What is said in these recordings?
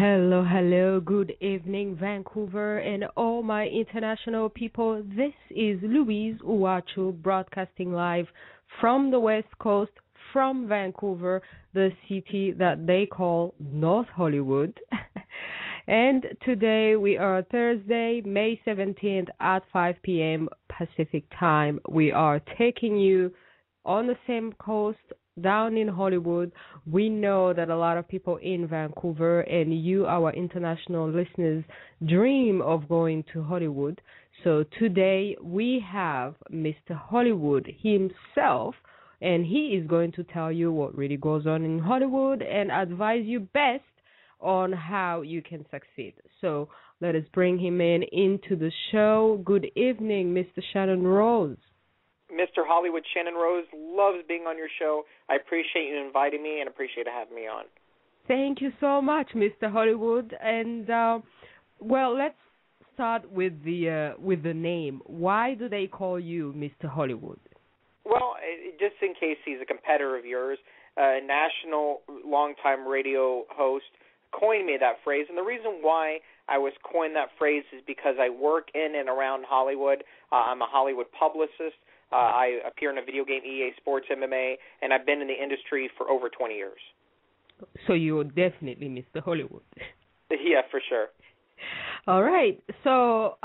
Hello, hello, good evening, Vancouver, and all my international people. This is Louise Uwachu broadcasting live from the West Coast, from Vancouver, the city that they call North Hollywood. And today we are Thursday, May 17th at 5 p.m. Pacific time. We are taking you on the same coast down in Hollywood. We know that a lot of people in Vancouver and you, our international listeners, dream of going to Hollywood. So today we have Mr. Hollywood himself, and he is going to tell you what really goes on in Hollywood and advise you best on how you can succeed. So let us bring him into the show. Good evening, Mr. Shannon Rose. Mr. Hollywood Shannon Rose loves being on your show. I appreciate you inviting me and appreciate having me on. Thank you so much, Mr. Hollywood. And well, let's start with the name. Why do they call you Mr. Hollywood? Well, just in case he's a competitor of yours, a national longtime radio host coined me that phrase. And the reason why I was coined that phrase is because I work in and around Hollywood. I'm a Hollywood publicist. I appear in a video game, EA Sports MMA, and I've been in the industry for over 20 years. So you're definitely Mr. Hollywood. Yeah, for sure. All right. So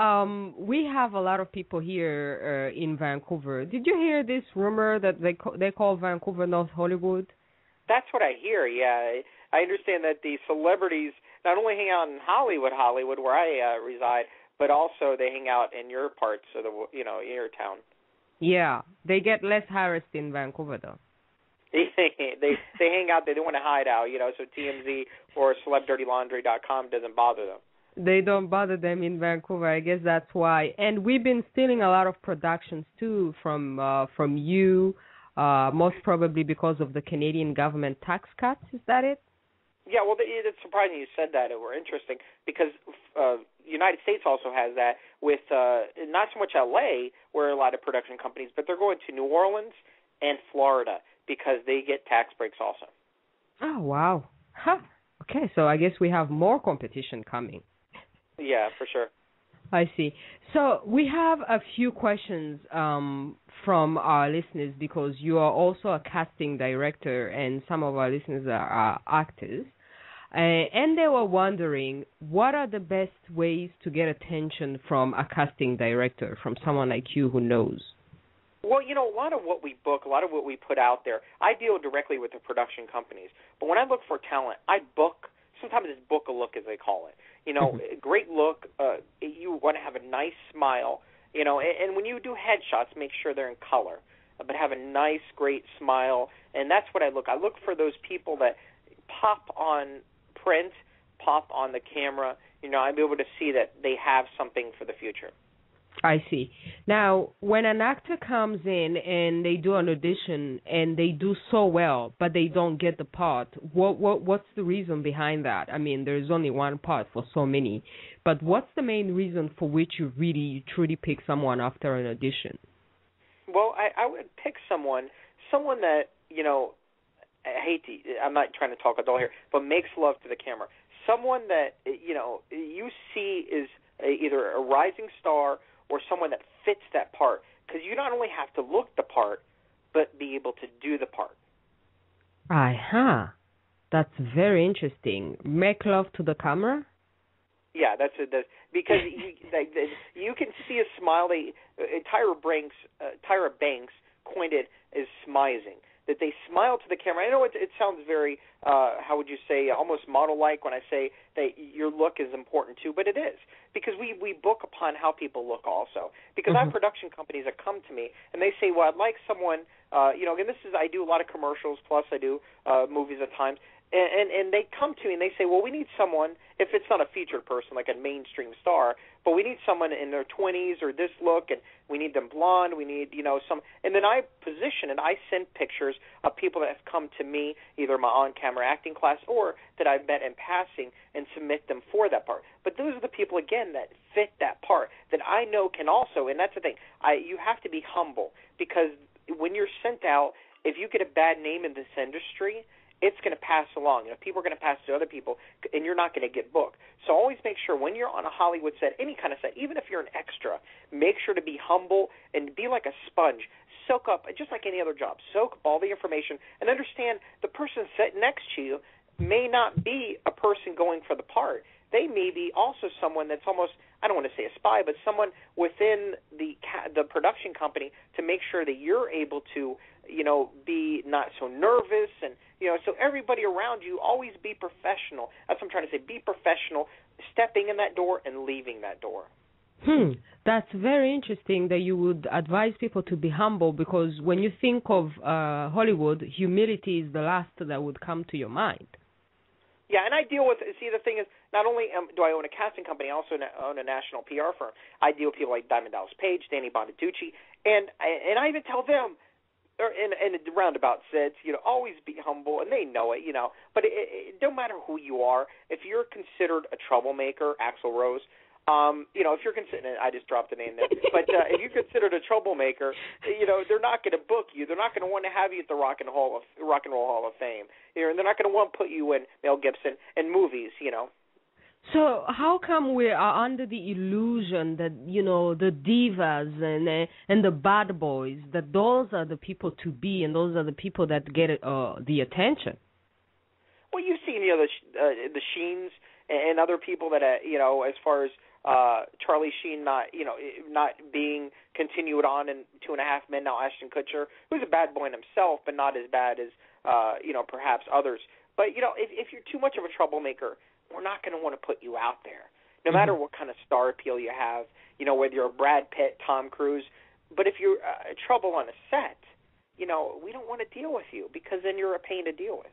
we have a lot of people here in Vancouver. Did you hear this rumor that they call Vancouver North Hollywood? That's what I hear, yeah. I understand that the celebrities not only hang out in Hollywood, where I reside, but also they hang out in your parts of your town. Yeah, they get less harassed in Vancouver, though. they hang out. They don't want to hide out, so TMZ or CelebDirtyLaundry.com doesn't bother them. They don't bother them in Vancouver. I guess that's why. And we've been stealing a lot of productions, too, from you, most probably because of the Canadian government tax cuts. Is that it? Yeah, well, it's surprising you said that. It were interesting because United States also has that with not so much L.A., where a lot of production companies, but they're going to New Orleans and Florida because they get tax breaks also. Oh, wow. Huh. Okay, so I guess we have more competition coming. Yeah, for sure. I see. So we have a few questions from our listeners because you are also a casting director and some of our listeners are actors. And they were wondering, what are the best ways to get attention from a casting director, from someone like you who knows? Well, a lot of what we book, a lot of what we put out there, I deal directly with the production companies. But when I look for talent, I book, sometimes it's book a look as they call it. Great look, you want to have a nice smile, and when you do headshots, make sure they're in color, but have a nice, great smile. And that's what I look. I look for those people that pop on print, pop on the camera. I'd be able to see that they have something for the future. I see. Now, when an actor comes in and they do an audition and they do so well, but they don't get the part, what's the reason behind that? I mean, there's only one part for so many, but what's the main reason for which you really, truly pick someone after an audition? Well, I would pick someone that, I'm not trying to talk adult here, but makes love to the camera. Someone that, you see is either a rising star or someone that fits that part. Because you not only have to look the part, but be able to do the part. Uh-huh. That's very interesting. Make love to the camera? Yeah, that's it. Because you can see a smile. Tyra Banks coined it as smizing, that they smile to the camera. I know it sounds very, how would you say, almost model-like when I say that your look is important too, but it is. Because we book upon how people look also. Because I have production companies that come to me and they say, well, I'd like someone, again, I do a lot of commercials, plus I do movies at times, and they come to me and they say, well, we need someone, if it's not a featured person like a mainstream star, but we need someone in their 20s or this look, and we need them blonde, we need, some, and then I position and I send pictures of people that have come to me, either my on-camera acting class or that I've met in passing, and submit them for that part. But those are the people, again, that fit that part, that I know can also, and that's the thing, you have to be humble, because when you're sent out, if you get a bad name in this industry, it's going to pass along. People are going to pass to other people, and you're not going to get booked. So always make sure when you're on a Hollywood set, any kind of set, even if you're an extra, make sure to be humble and be like a sponge. Soak up, just like any other job, soak up all the information and understand the person sitting next to you may not be a person going for the part. They may be also someone that's almost, I don't want to say a spy, but someone within the production company to make sure that you're able to, be not so nervous. And, so everybody around you, always be professional. That's what I'm trying to say. Be professional, stepping in that door and leaving that door. That's very interesting that you would advise people to be humble, because when you think of Hollywood, humility is the last that would come to your mind. Yeah, and I deal with, the thing is, not only do I own a casting company, I also own a national PR firm. I deal with people like Diamond Dallas Page, Danny Bonaducci, and I even tell them, in a roundabout sense, always be humble, and they know it, But it don't matter who you are. If you're considered a troublemaker, Axl Rose, if you're considered, I just dropped a name there, but if you're considered a troublemaker, they're not going to book you. They're not going to want to have you at the Rock and Roll Hall of Fame. And they're not going to want to put you in Mel Gibson and movies. So how come we are under the illusion that the divas and the bad boys, that those are the people to be, and those are the people that get the attention? Well, you've seen the Sheens and other people that as far as Charlie Sheen not being continued on in 2.5 Men. Now Ashton Kutcher, who's a bad boy in himself, but not as bad as perhaps others. But if you're too much of a troublemaker, we're not going to want to put you out there, no matter what kind of star appeal you have. Whether you're a Brad Pitt, Tom Cruise. But if you're trouble on a set, we don't want to deal with you, because then you're a pain to deal with.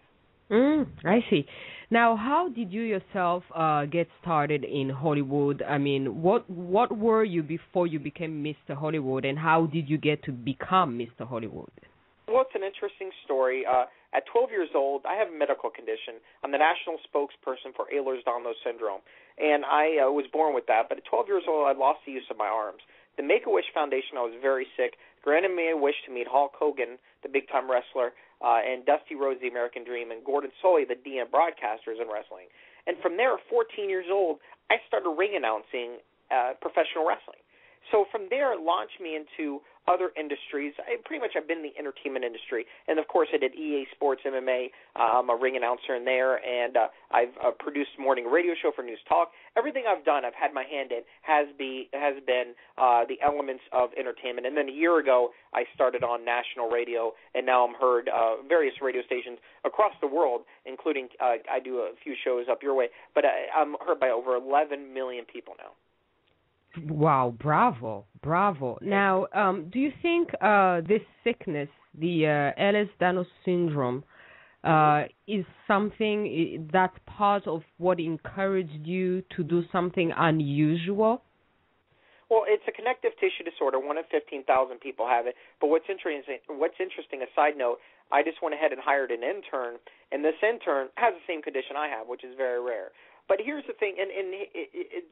I see. Now, how did you yourself get started in Hollywood? I mean, what were you before you became Mr. Hollywood, and how did you get to become Mr. Hollywood? Well, it's an interesting story. At 12 years old, I have a medical condition. I'm the national spokesperson for Ehlers-Danlos syndrome, and I was born with that. But at 12 years old, I lost the use of my arms. The Make-A-Wish Foundation, I was very sick, granted me a wish to meet Hulk Hogan, the big-time wrestler, and Dusty Rhodes, the American Dream, and Gordon Solie, the DM broadcasters in wrestling. And from there, at 14 years old, I started ring announcing professional wrestling. So from there, it launched me into other industries. I've been in the entertainment industry. And, of course, I did EA Sports MMA. I'm a ring announcer in there. And I've produced a morning radio show for News Talk. Everything I've done, I've had my hand in, has been the elements of entertainment. And then a year ago, I started on national radio, and now I'm heard various radio stations across the world, including I do a few shows up your way. But I'm heard by over 11 million people now. Wow, bravo. Now, do you think this sickness, the Ehlers-Danlos syndrome, is something that's part of what encouraged you to do something unusual? Well, it's a connective tissue disorder. 1 in 15,000 people have it. But what's interesting, a side note, I just went ahead and hired an intern, and this intern has the same condition I have, which is very rare. But here's the thing, and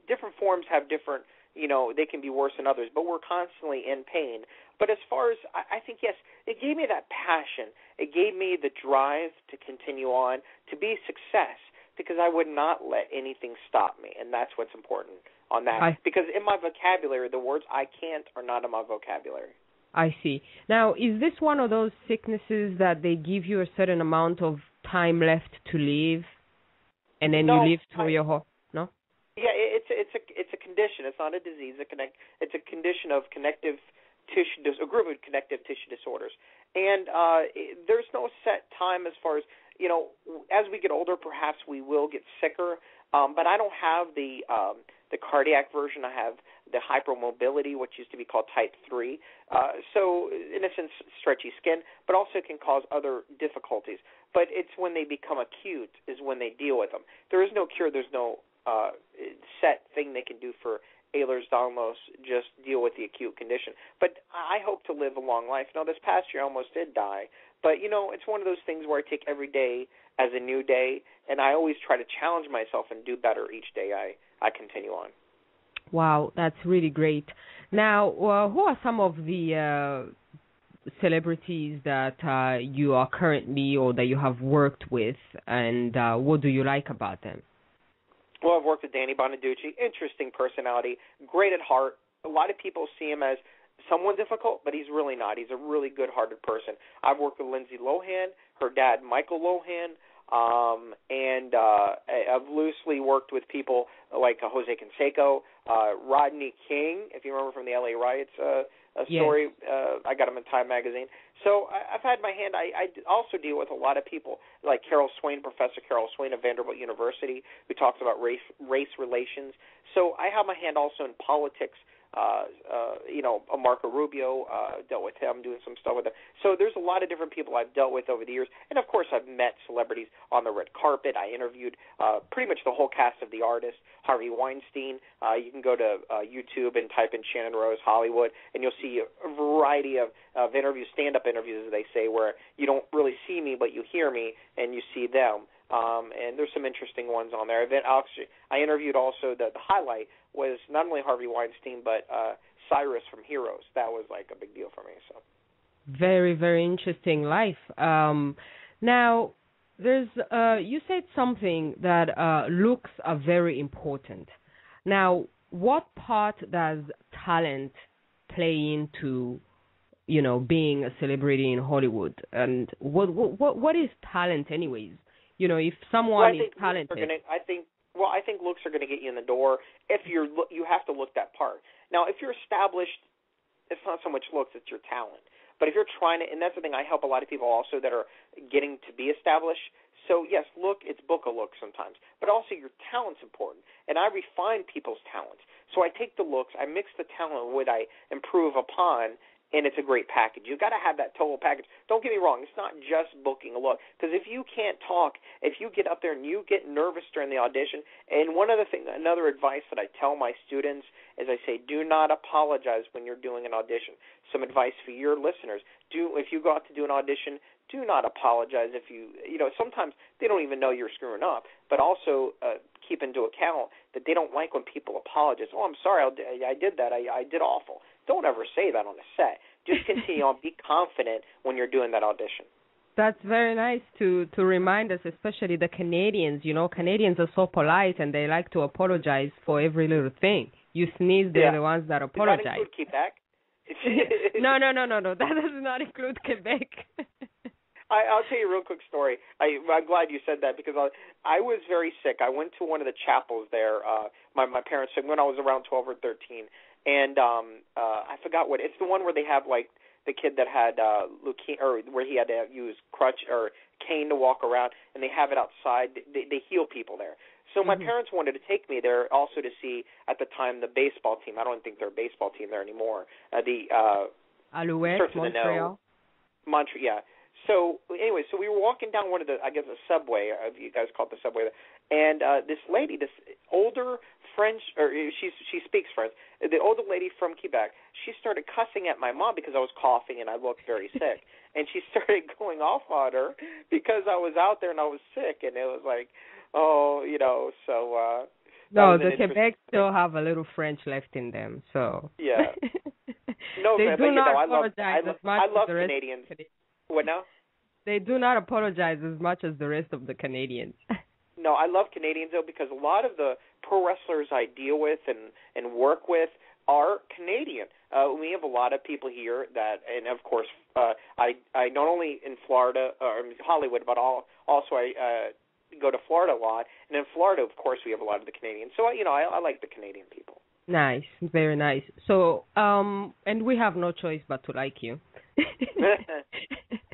different forms have different, they can be worse than others, but we're constantly in pain. But as far as, I think, yes, it gave me that passion. It gave me the drive to continue on, to be a success, because I would not let anything stop me, and that's what's important on that. Because in my vocabulary, the words I can't are not in my vocabulary. I see. Now, is this one of those sicknesses that they give you a certain amount of time left to live, and then you live through your whole... No? Yeah, it's a condition. It's not a disease. It's a condition of connective tissue, a group of connective tissue disorders. And there's no set time as far as, as we get older, perhaps we will get sicker. But I don't have the cardiac version. I have the hypermobility, which used to be called type 3. So, in a sense, stretchy skin, but also can cause other difficulties. But it's when they become acute is when they deal with them. There is no cure. There's no set thing they can do for Ehlers-Danlos, just deal with the acute condition. But I hope to live a long life. Now, this past year I almost did die. But, it's one of those things where I take every day as a new day, and I always try to challenge myself and do better each day I continue on. Wow, that's really great. Now, who are some of the celebrities that you are currently or that you have worked with, and what do you like about them? Well, I've worked with Danny Bonaducci. Interesting personality, great at heart. A lot of people see him as someone difficult, but he's really not. He's a really good-hearted person. I've worked with Lindsay Lohan, her dad, Michael Lohan, and I've loosely worked with people like Jose Canseco, Rodney King, if you remember from the LA riots story. I got him in Time magazine. So I've had my hand. I also deal with a lot of people like Carol Swain, Professor Carol Swain of Vanderbilt University, who talks about race relations. So I have my hand also in politics. Marco Rubio, dealt with him, doing some stuff with him. So there's a lot of different people I've dealt with over the years. And, of course, I've met celebrities on the red carpet. I interviewed pretty much the whole cast of The Artist, Harvey Weinstein. You can go to YouTube and type in Shannon Rose Hollywood, and you'll see a variety of interviews, stand-up interviews, as they say, where you don't really see me, but you hear me and you see them. And there's some interesting ones on there. I interviewed also, the highlight was not only Harvey Weinstein, but Cyrus from Heroes. That was like a big deal for me. So very, very interesting life. Now, there's you said something that looks are very important. Now, what part does talent play into, being a celebrity in Hollywood? And what is talent, anyways? If someone is talented, I think looks are going to get you in the door. If you have to look that part. Now, if you're established, it's not so much looks; it's your talent. But if you're trying to, and that's the thing, I help a lot of people also that are getting to be established. So yes, it's book a look sometimes, but also your talent's important. And I refine people's talents. So I take the looks, I mix the talent with what I improve upon. And it's a great package. You've got to have that total package. Don't get me wrong. It's not just booking a look. Because if you can't talk, if you get up there and you get nervous during the audition, and another advice that I tell my students is I say, do not apologize when you're doing an audition. Some advice for your listeners. If you go out to do an audition, do not apologize if sometimes they don't even know you're screwing up. But also keep into account that they don't like when people apologize. Oh, I'm sorry, I did that. I did awful. Don't ever say that on a set. Just continue on. Be confident when you're doing that audition. That's very nice to remind us, especially the Canadians. Canadians are so polite and they like to apologize for every little thing. You sneeze, they're the ones that apologize. Does that include Quebec? No. That does not include Quebec. I'll tell you a real quick story. I'm glad you said that because I was very sick. I went to one of the chapels there. My parents said when I was around 12 or 13. And I forgot what it's the one where they have like the kid that had leukemia, or where he had to use crutch or cane to walk around, and they have it outside. They heal people there. So my parents wanted to take me there also to see at the time the baseball team. I don't think they're a baseball team there anymore. Alouettes, Montreal. Montreal, yeah. So anyway, we were walking down one of the, I guess, a subway. You guys call it the subway. And this lady, this older French, or she speaks French. The older lady from Quebec, she started cussing at my mom because I was coughing and I looked very sick. And she started going off on her because I was out there and I was sick. And it was like, so. No, the Quebec still have a little French left in them, so. Yeah. No, they do not apologize as much I love as the rest Canadians. of the What now? They do not apologize as much as the rest of the Canadians. No, I love Canadians, though, because a lot of the pro wrestlers I deal with and work with are Canadian. We have a lot of people here that, and of course, I not only in Florida or Hollywood, but also I go to Florida a lot. And in Florida, of course, we have a lot of the Canadians. So, I like the Canadian people. Nice, very nice. So, and we have no choice but to like you.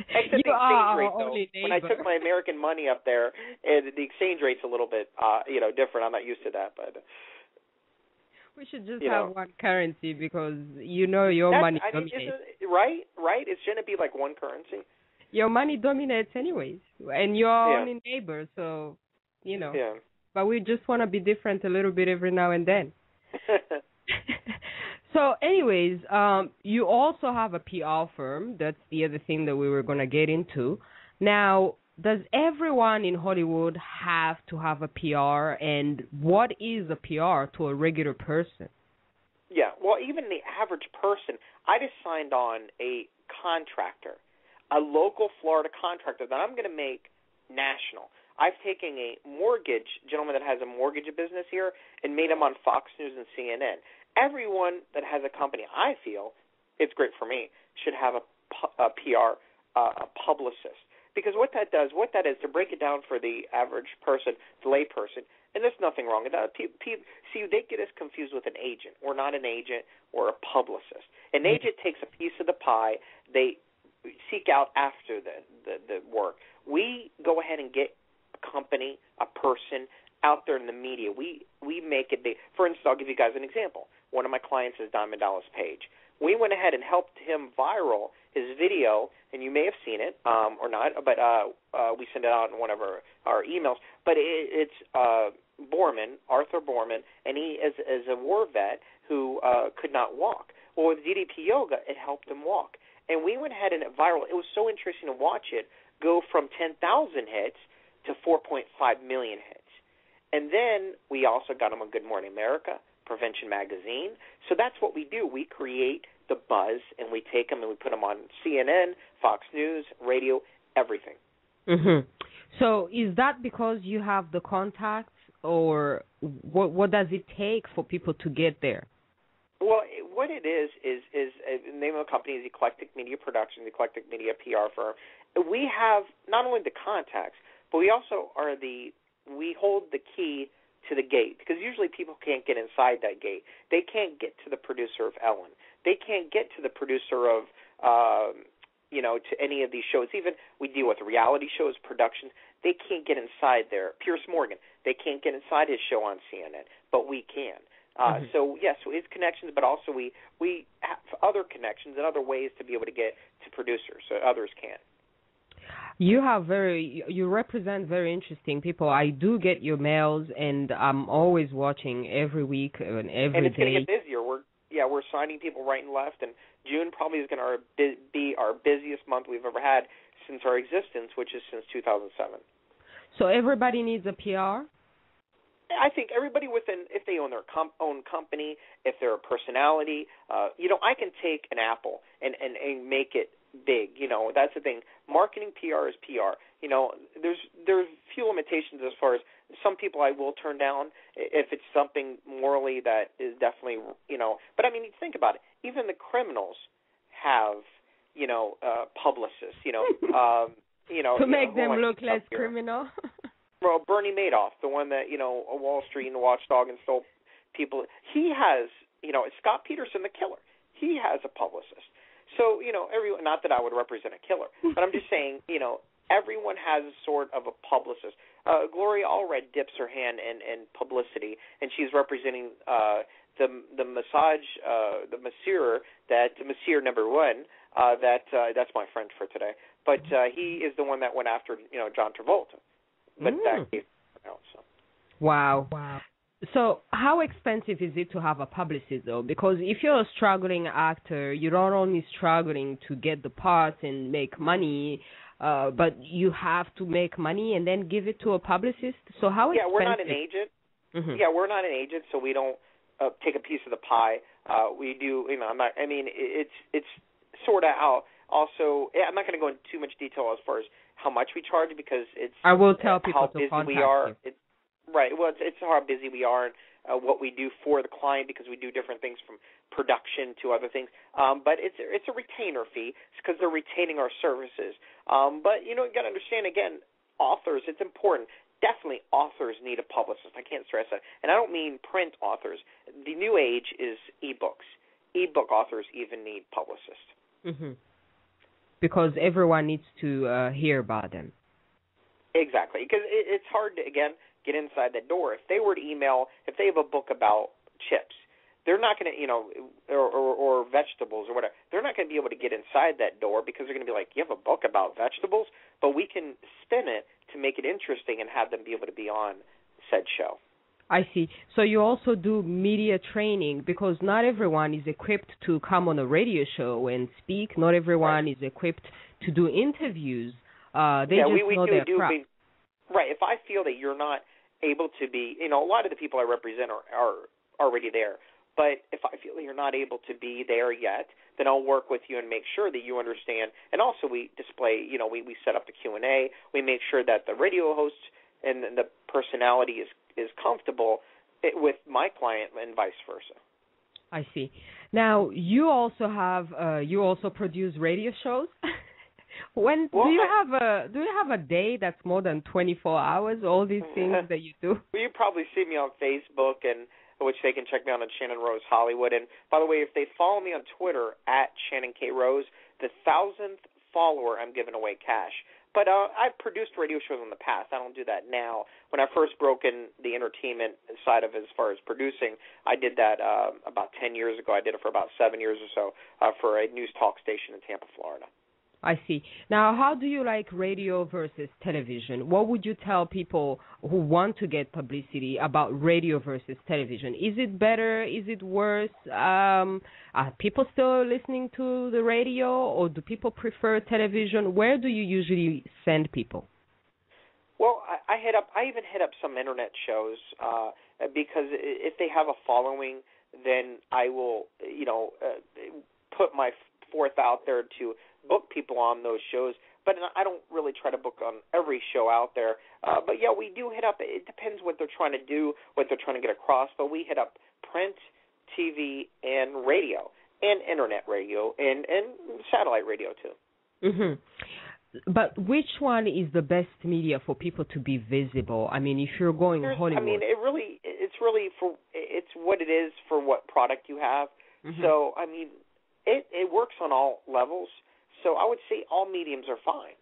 Except the exchange rate, though. When I took my American money up there, the exchange rate's a little bit, different. I'm not used to that, but we should just have one currency because your money dominates. Right? It shouldn't be like one currency. Your money dominates anyways, and you're only neighbor, so Yeah. But we just want to be different a little bit every now and then. So anyways, you also have a PR firm. That's the other thing that we were going to get into. Now, does everyone in Hollywood have to have a PR? And what is a PR to a regular person? Yeah, well, even the average person, I just signed on a contractor, a local Florida contractor that I'm going to make national. I've taken a gentleman that has a mortgage business here, and made him on Fox News and CNN. Everyone that has a company, I feel, it's great for me, should have a PR, a publicist. Because what that is, to break it down for the average person, the lay person, and there's nothing wrong with that. See, they get us confused with an agent. We're not an agent, we're a publicist. An agent takes a piece of the pie. They seek out after the work. We go ahead and get a company, a person out there in the media. We make it big. For instance, I'll give you guys an example. One of my clients is Diamond Dallas Page. We went ahead and helped him viral his video, and you may have seen it or not, but we sent it out in one of our emails. But it's Borman, Arthur Borman, and he is a war vet who could not walk. Well, with DDP Yoga, it helped him walk. And we went ahead and it viral. It was so interesting to watch it go from 10,000 hits to 4.5 million hits. And then we also got him on Good Morning America, Prevention Magazine. So that's what we do. We create the buzz, and we take them and we put them on CNN, Fox News, radio, everything. Mm-hmm. So is that because you have the contacts, or what does it take for people to get there? Well, what it is the name of the company is Eclectic Media Productions, Eclectic Media PR firm. We have not only the contacts, but we also we hold the key to the gate, because usually people can't get inside that gate. They can't get to the producer of Ellen. They can't get to the producer of, to any of these shows. Even we deal with reality shows, productions. They can't get inside there. Pierce Morgan, they can't get inside his show on CNN, but we can. So, yes, it's connections, but also we have other connections and other ways to be able to get to producers so others can't. You represent very interesting people. I do get your mails, and I'm always watching every week and every day. And it's going to get busier. We're signing people right and left, and June probably is going to be our busiest month we've ever had since our existence, which is since 2007. So everybody needs a PR? I think everybody if they own their own company, if they're a personality, I can take an Apple and make it big. That's the thing. Marketing PR is PR. There's few limitations as far as some people I will turn down if it's something morally that is definitely, But I mean, think about it. Even the criminals have, publicists. To make them look less criminal. Well, Bernie Madoff, the one that, Wall Street and the watchdog and stole people, he has, Scott Peterson, the killer, he has a publicist. So, everyone, not that I would represent a killer, but I'm just saying, everyone has a sort of a publicist. Gloria Allred dips her hand in publicity, and she's representing the massage, the masseur number one, that's my French for today, but he is the one that went after, John Travolta. But that came out, so. Wow. So how expensive is it to have a publicist, though? Because if you're a struggling actor, you're not only struggling to get the parts and make money, but you have to make money and then give it to a publicist. So how expensive? Yeah, we're not an agent. Mm-hmm. Yeah, we're not an agent, so we don't take a piece of the pie. We do, it's sort of how. Also, I'm not going to go into too much detail as far as how much we charge, because it's I will tell people how to busy contact we are. you. Right. Well, it's how busy we are and what we do for the client, because we do different things from production to other things. But it's a retainer fee because they're retaining our services. But you got to understand, again, authors. It's important. Definitely, authors need a publicist. I can't stress that. And I don't mean print authors. The new age is e-books. E-book authors even need publicists. Mm-hmm. Because everyone needs to hear about them. Exactly, because it's hard to, again, get inside that door. If they were to email, if they have a book about chips, they're not going to, or vegetables or whatever, they're not going to be able to get inside that door because they're going to be like, you have a book about vegetables? But we can spin it to make it interesting and have them be able to be on said show. I see. So you also do media training, because not everyone is equipped to come on a radio show and speak. Not everyone is equipped to do interviews. They know their craft. Right. If I feel that you're not able to be, a lot of the people I represent are already there. But if I feel that you're not able to be there yet, then I'll work with you and make sure that you understand. And also we display, we set up the Q&A. We make sure that the radio host and the personality is comfortable with my client and vice versa. I see. Now, you also produce radio shows. Do you have a day that's more than 24 hours? All these things that you do. Well, you probably see me on Facebook, and which they can check me out on Shannon Rose Hollywood. And by the way, if they follow me on Twitter at Shannon K Rose, the 1,000th follower, I'm giving away cash. But I've produced radio shows in the past. I don't do that now. When I first broke in the entertainment side of it as far as producing, I did that about 10 years ago. I did it for about 7 years or so for a news talk station in Tampa, Florida. I see. Now, how do you like radio versus television? What would you tell people who want to get publicity about radio versus television? Is it better? Is it worse? Are people still listening to the radio, or do people prefer television? Where do you usually send people? Well, I even hit up some internet shows because if they have a following, then I will, put my forth out there to book people on those shows, but I don't really try to book on every show out there. But yeah, we do hit up. It depends what they're trying to do, what they're trying to get across. But we hit up print, TV, and radio, and internet radio, and satellite radio too. Mm-hmm. But which one is the best media for people to be visible? I mean, if you're going Hollywood, I mean, it's what it is for what product you have. Mm-hmm. So I mean, it works on all levels. So I would say all mediums are fine.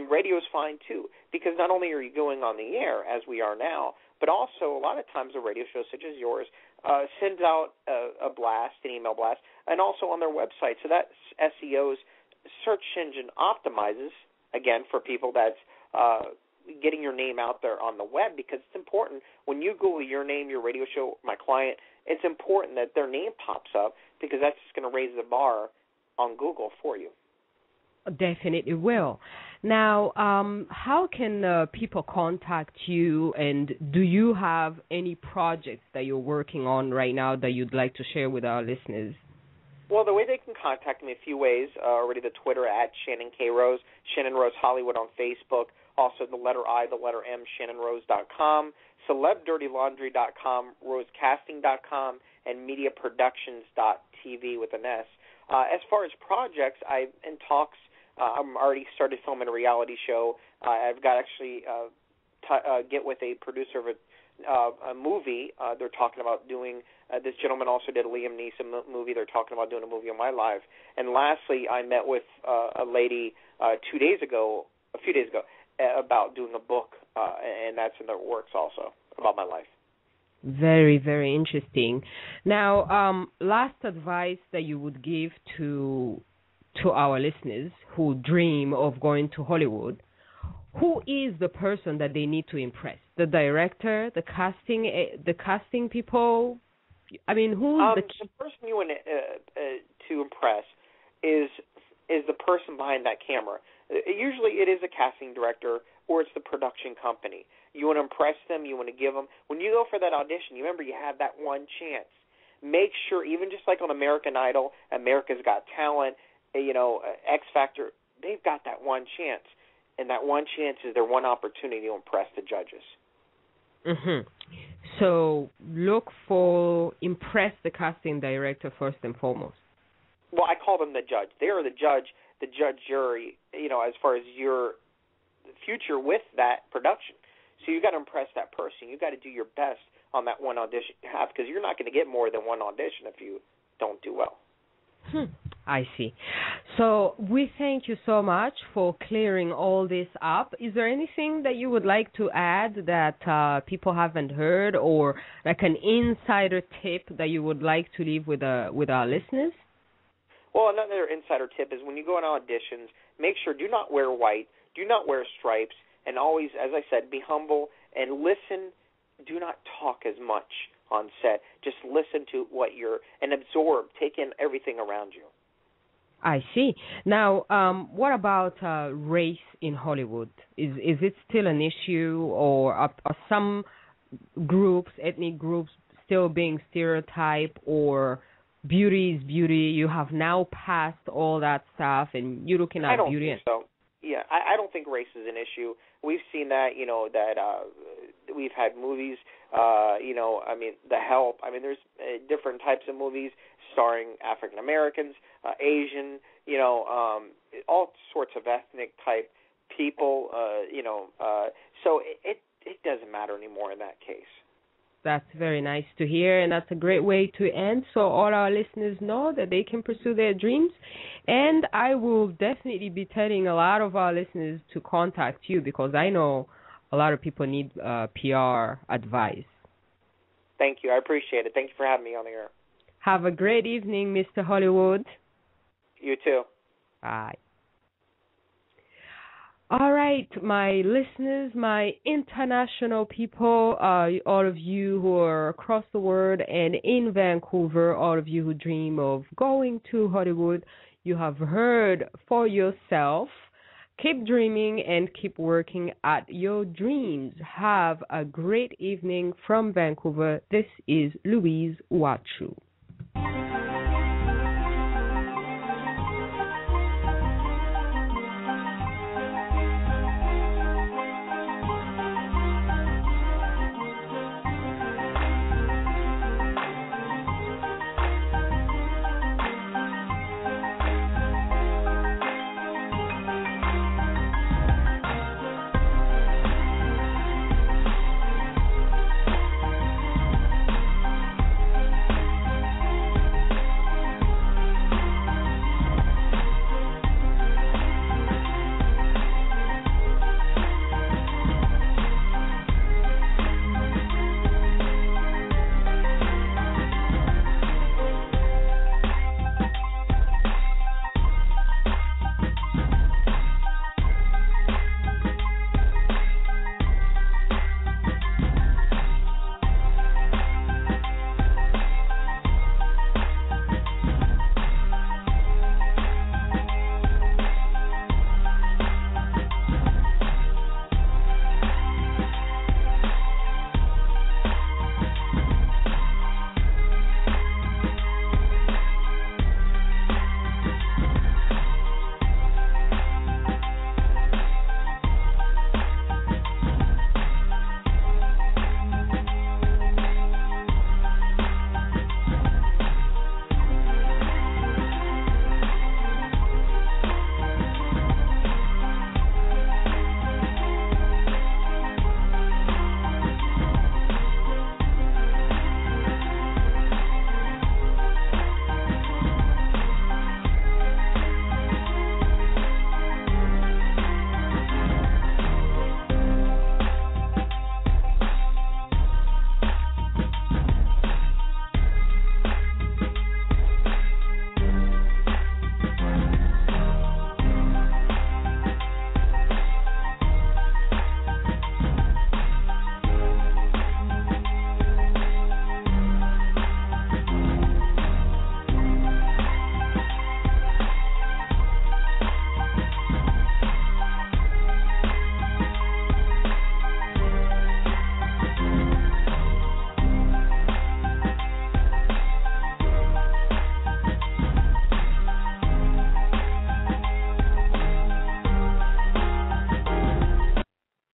Radio is fine too, because not only are you going on the air as we are now, but also a lot of times a radio show such as yours sends out a blast, an email blast, and also on their website. So that SEO's search engine optimizes, again, for people that's getting your name out there on the web, because it's important when you Google your name, your radio show, my client, it's important that their name pops up, because that's just going to raise the bar on Google for you. Definitely will. Now, how can people contact you, and do you have any projects that you're working on right now that you'd like to share with our listeners? Well, the way they can contact me, a few ways. Already the Twitter at Shannon K Rose, Shannon Rose Hollywood on Facebook, also the letter I, the letter M, ShannonRose.com, CelebDirtyLaundry.com, RoseCasting.com, and MediaProductions.tv with an S. As far as projects, I'm in talks. I'm already started filming a reality show. I've got actually get with a producer of a movie. They're talking about doing. This gentleman also did a Liam Neeson movie. They're talking about doing a movie on my life. And lastly, I met with a lady a few days ago, about doing a book, and that's in the works also, about my life. Very, very interesting. Now, last advice that you would give to our listeners who dream of going to Hollywood, who is the person that they need to impress? The director, the casting people? I mean, who is the person you want to impress is the person behind that camera. Usually it is a casting director or it's the production company. You want to impress them. You want to give them. When you go for that audition, you remember you have that one chance. Make sure, even just like on American Idol, America's Got Talent, X Factor, they've got that one chance. And that one chance is their one opportunity to impress the judges. Mm-hmm. So impress the casting director first and foremost. Well, I call them the judge. They are the judge jury, as far as your future with that production. So you got to impress that person. You got to do your best on that one audition you have, because you're not going to get more than one audition if you don't do well. I see. So we thank you so much for clearing all this up. Is there anything that you would like to add that people haven't heard, or like an insider tip that you would like to leave with our listeners? Well, another insider tip is when you go on auditions, make sure do not wear white, do not wear stripes, and always, as I said, be humble and listen. Do not talk as much on set. Just listen to and absorb, take in everything around you. I see. Now, what about race in Hollywood? Is it still an issue, or are some ethnic groups, still being stereotyped or beauty is beauty. You have now passed all that stuff, and you're looking at I don't beauty. think so. Yeah, I don't think race is an issue. We've seen that, that we've had movies, I mean, The Help. I mean, there's different types of movies starring African Americans, Asian, all sorts of ethnic type people, so it doesn't matter anymore in that case. That's very nice to hear, and that's a great way to end, so all our listeners know that they can pursue their dreams. And I will definitely be telling a lot of our listeners to contact you, because I know a lot of people need PR advice. Thank you. I appreciate it. Thank you for having me on the air. Have a great evening, Mr. Hollywood. You too. Bye. All right, my listeners, my international people, all of you who are across the world and in Vancouver, all of you who dream of going to Hollywood, you have heard for yourself. Keep dreaming and keep working at your dreams. Have a great evening from Vancouver. This is Louise Uwachu.